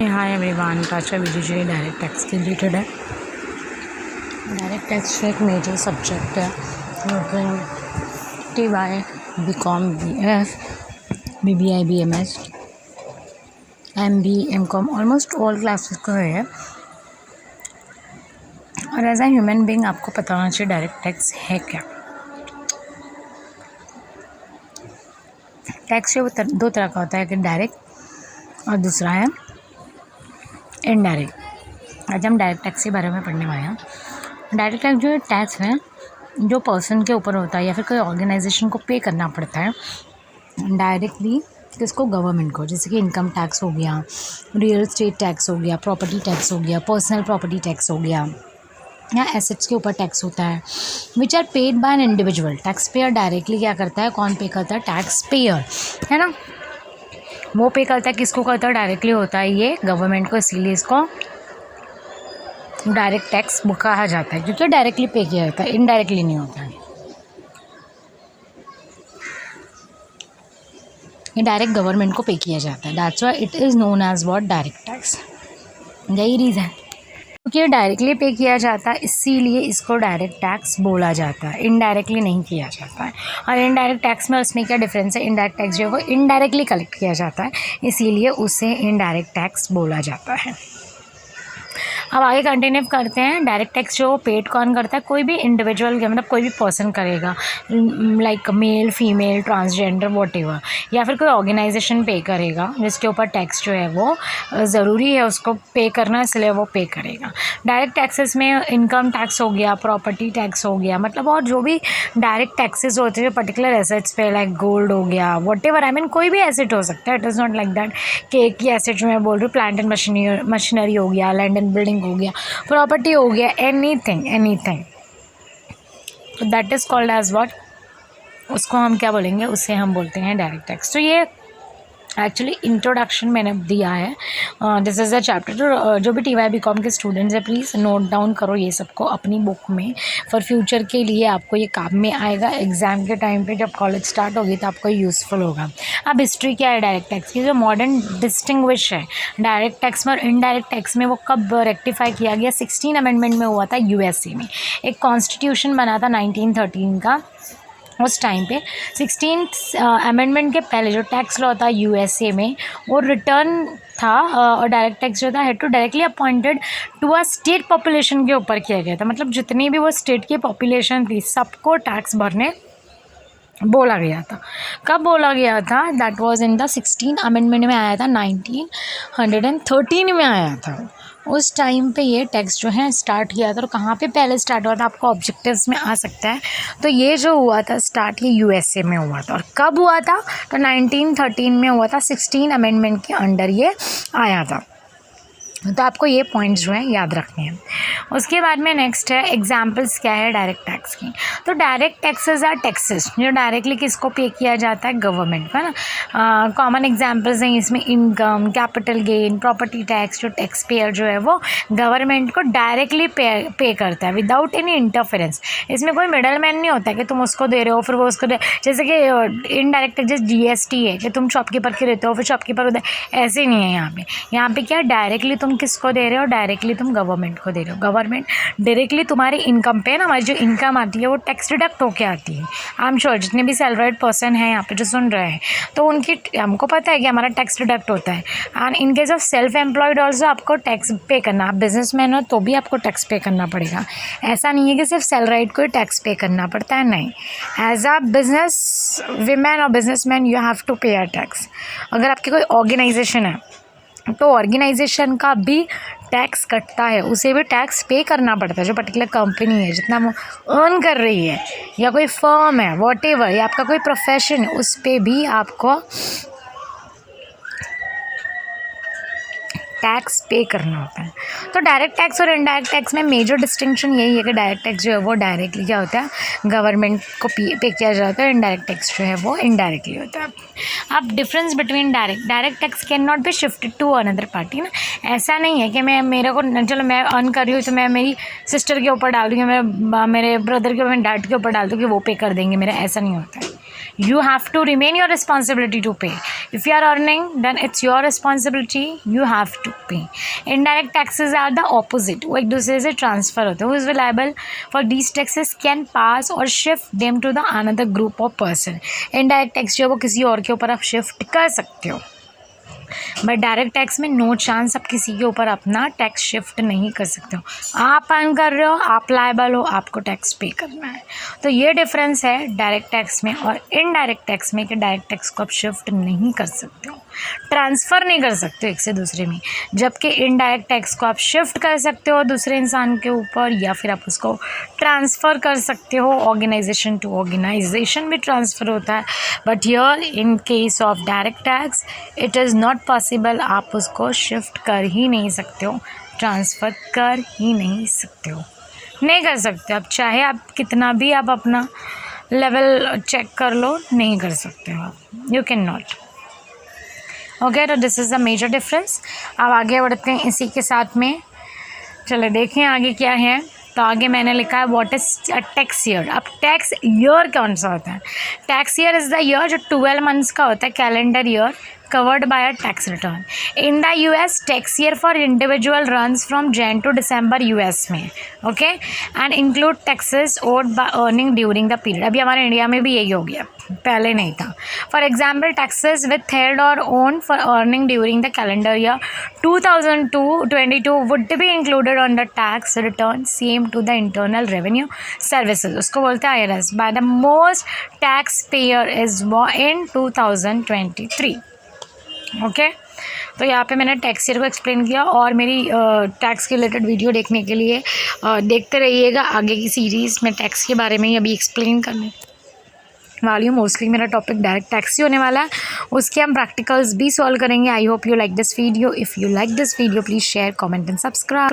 Hi everyone, तो आज का वीडियो जो है डायरेक्ट टैक्स के रिलेटेड है। डायरेक्ट टैक्स एक मेजर सब्जेक्ट है TY, BCom, BF, BBI, BMS, MB, MCom almost all classes का है। और एज ए ह्यूमन बीइंग आपको पता होना चाहिए डायरेक्ट टैक्स है क्या। टैक्स जो दो तरह का होता है, एक डायरेक्ट और दूसरा है इनडायरेक्ट। आज हम डायरेक्ट टैक्स के बारे में पढ़ने वाले हैं। डायरेक्ट टैक्स जो टैक्स है जो पर्सन के ऊपर होता है या फिर कोई ऑर्गेनाइजेशन को पे करना पड़ता है डायरेक्टली किसको, गवर्नमेंट को। जैसे कि इनकम टैक्स हो गया, रियल एस्टेट टैक्स हो गया, प्रॉपर्टी टैक्स हो गया, पर्सनल प्रॉपर्टी टैक्स हो गया, या एसेट्स के ऊपर टैक्स होता है which are paid by an individual. Tax payer directly क्या करता है, कौन पे करता है, टैक्स पेयर, है ना। वो पे करता है, किसको करता है, डायरेक्टली होता है ये गवर्नमेंट को, इसीलिए इसको डायरेक्ट टैक्स कहा जाता है क्योंकि डायरेक्टली पे किया जाता है, इनडायरेक्टली नहीं होता है। ये डायरेक्ट गवर्नमेंट को पे किया जाता है, that's why it is known as what, direct tax. यही रीज़न क्योंकि ये डायरेक्टली पे किया जाता है, इसीलिए इसको डायरेक्ट टैक्स बोला जाता है, इनडायरेक्टली नहीं किया जाता है। और इनडायरेक्ट टैक्स में उसमें क्या डिफरेंस है, इनडायरेक्ट टैक्स जो है वो इनडायरेक्टली कलेक्ट किया जाता है, इसीलिए उसे इनडायरेक्ट टैक्स बोला जाता है। अब आगे कंटिन्यू करते हैं। डायरेक्ट टैक्स जो पेड कौन करता है, कोई भी इंडिविजुअल, मतलब कोई भी पर्सन करेगा, like male, female, transgender, whatever, या फिर कोई ऑर्गेनाइजेशन पे करेगा जिसके ऊपर टैक्स जो है वो ज़रूरी है उसको पे करना, इसलिए वो पे करेगा। डायरेक्ट टैक्सेस में इनकम टैक्स हो गया, प्रॉपर्टी टैक्स हो गया, मतलब और जो भी डायरेक्ट टैक्सेस होते हैं पर्टिकुलर एसेट्स पे, लाइक गोल्ड हो गया, वॉटेवर, आई मीन कोई भी एसेट हो सकता है। It is not like that कि एक ही एसेट जो मैं बोल रही हूँ, प्लांट एंड मशीनरी हो गया, लैंड एंड बिल्डिंग हो गया, प्रॉपर्टी हो गया, anything that is called as what, उसको हम क्या बोलेंगे, उसे हम बोलते हैं डायरेक्ट टैक्स। तो ये एक्चुअली इंट्रोडक्शन मैंने दिया है, दिस इज़ अ चैप्टर। जो भी TY BCom के स्टूडेंट्स हैं प्लीज़ नोट डाउन करो ये सबको अपनी बुक में, फॉर फ्यूचर के लिए आपको ये काम में आएगा। एग्ज़ाम के टाइम पे जब कॉलेज स्टार्ट होगी तो आपको यूज़फुल होगा। अब हिस्ट्री क्या है डायरेक्ट टैक्स की, जो मॉडर्न डिस्टिंग्विश है डायरेक्ट टैक्स में और इनडायरेक्ट टैक्स में, वो कब रेक्टिफाई किया गया, 16 अमेंडमेंट में हुआ था USA में। एक कॉन्स्टिट्यूशन बना था 1913 का, उस टाइम पे 16th अमेंडमेंट के पहले जो टैक्स लॉ था USA में, वो रिटर्न था और डायरेक्ट टैक्स जो था had to directly appointed to a state population के ऊपर किया गया था। मतलब जितनी भी वो स्टेट की पॉपुलेशन थी सबको टैक्स भरने बोला गया था। कब बोला गया था, that was in the 16 amendment में आया था, 1913 में आया था। उस टाइम पे ये टैक्स जो है स्टार्ट किया था। और कहाँ पे पहले स्टार्ट हुआ था, आपको ऑब्जेक्टिव्स में आ सकता है। तो ये जो हुआ था स्टार्ट, ये USA में हुआ था। और कब हुआ था, तो 1913 में हुआ था, 16 अमेंडमेंट के अंडर ये आया था। तो आपको ये पॉइंट्स जो है याद रखने हैं। उसके बाद में नेक्स्ट है एग्जांपल्स क्या है डायरेक्ट टैक्स की। तो डायरेक्ट टैक्सेस आर टैक्सेस जो डायरेक्टली किसको पे किया जाता है, गवर्नमेंट को, है ना। कॉमन एग्जांपल्स हैं इसमें income, capital gain, property tax. जो टैक्स पेयर जो है वो गवर्नमेंट को डायरेक्टली पे करता है विदाउट एनी इंटरफेरेंस। इसमें कोई मिडल मैन नहीं होता कि तुम उसको दे रहे हो फिर वो उसको दे, जैसे कि इनडायरेक्ट टैक्स GST है कि तुम शॉपकीपर के देते हो फिर शॉपकीपर उधर, ऐसे नहीं है यहाँ पे। यहाँ पे क्या डायरेक्टली तुम किसको दे रहे हो, डायरेक्टली तुम गवर्नमेंट को दे रहे हो। गवर्नमेंट डायरेक्टली तुम्हारी इनकम पे ना, हमारी जो इनकम आती है वो टैक्स डिडक्ट होके आती है। आई एम श्योर जितने भी सैलरीड पर्सन हैं यहाँ पे जो सुन रहे हैं, तो उनकी, हमको पता है कि हमारा टैक्स डिडक्ट होता है। And in case of self employed also आपको टैक्स पे करना, आप बिजनेसमैन हो तो भी आपको टैक्स पे करना पड़ेगा। ऐसा नहीं है कि सिर्फ सैलरीड को ही टैक्स पे करना पड़ता है, नहीं। एज अ बिजनेस वीमेन और बिजनेसमैन यू हैव टू पे अ टैक्स। अगर आपकी कोई ऑर्गेनाइजेशन है तो ऑर्गेनाइजेशन का भी टैक्स कटता है, उसे भी टैक्स पे करना पड़ता है। जो पर्टिकुलर कंपनी है जितना वो अर्न कर रही है, या कोई फर्म है, वॉटेवर, या आपका कोई प्रोफेशन है, उस पर भी आपको टैक्स पे करना होता है। तो डायरेक्ट टैक्स और इनडायरेक्ट टैक्स में मेजर डिस्टिंक्शन यही है कि डायरेक्ट टैक्स जो है वो डायरेक्टली क्या होता है, गवर्नमेंट को पे किया जाता है। इनडायरेक्ट टैक्स जो है वो इनडायरेक्टली होता है। अब difference between direct tax can not be shifted to another party ना। ऐसा नहीं है कि मैं, मेरे को, चलो मैं अर्न कर रही हूँ तो मैं मेरी सिस्टर के ऊपर डाल दूँगी, मैं मेरे ब्रदर के ऊपर, डैड के ऊपर डाल दूँ कि वो पे कर देंगे मेरा, ऐसा नहीं होता है। you have to remain your responsibility to pay. If you are earning, then it's your responsibility, you have to pay. Indirect taxes are the opposite, वो एक दूसरे से ट्रांसफ़र होते हैं. Who is liable for these taxes can pass or shift them to the another group of person. Indirect tax जो है वो किसी और के ऊपर आप शिफ्ट कर सकते हो, बट डायरेक्ट टैक्स में नो चांस आप किसी के ऊपर अपना टैक्स शिफ्ट नहीं कर सकते हो. आप अर्न कर रहे हो, आप लायबल हो, आपको टैक्स पे करना है. तो ये डिफरेंस है डायरेक्ट टैक्स में और इनडायरेक्ट टैक्स में कि डायरेक्ट टैक्स को आप शिफ्ट नहीं कर सकते हो, ट्रांसफ़र नहीं कर सकते हो एक से दूसरे में, जबकि इनडायरेक्ट टैक्स को आप शिफ्ट कर सकते हो दूसरे इंसान के ऊपर, या फिर आप उसको ट्रांसफ़र कर सकते हो. ऑर्गेनाइजेशन टू ऑर्गेनाइजेशन भी ट्रांसफ़र होता है, but here in case of direct tax it is not possible. आप उसको शिफ्ट कर ही नहीं सकते हो, ट्रांसफ़र कर ही नहीं सकते हो, नहीं कर सकते. आप चाहे आप कितना भी आप अपना लेवल चेक कर लो, नहीं कर सकते हो आप, यू कैन नॉट. ओके, तो this is the major difference. अब आगे बढ़ते हैं इसी के साथ में. चलो देखें आगे क्या है. तो आगे मैंने लिखा है what is a tax year. अब टैक्स ईयर कौन सा होता है? Tax year is the year जो 12 मंथ्स का होता है, calendar year covered by a tax return. In the US, tax year for individual runs from Jan to December US में, okay, and include taxes owed by earning during the period. अभी हमारे India में भी यही हो गया, पहले नहीं था. For example, taxes withheld or owned for earning during the calendar year 2022 would be included on the tax return same to the Internal Revenue Services. उसको बोलते हैं IRS. By the most taxpayer is in 2023. Okay, तो यहाँ पे मैंने tax year को explain किया, और मेरी टैक्स के रिलेटेड वीडियो देखने के लिए देखते रहिएगा. आगे की सीरीज़ में टैक्स के बारे में ही अभी एक्सप्लेन करने वाली हूँ. मोस्टली मेरा टॉपिक डायरेक्ट टैक्स ही होने वाला है, उसके हम प्रैक्टिकल्स भी सॉल्व करेंगे. I hope you like this video. If you like this video please share, comment and subscribe.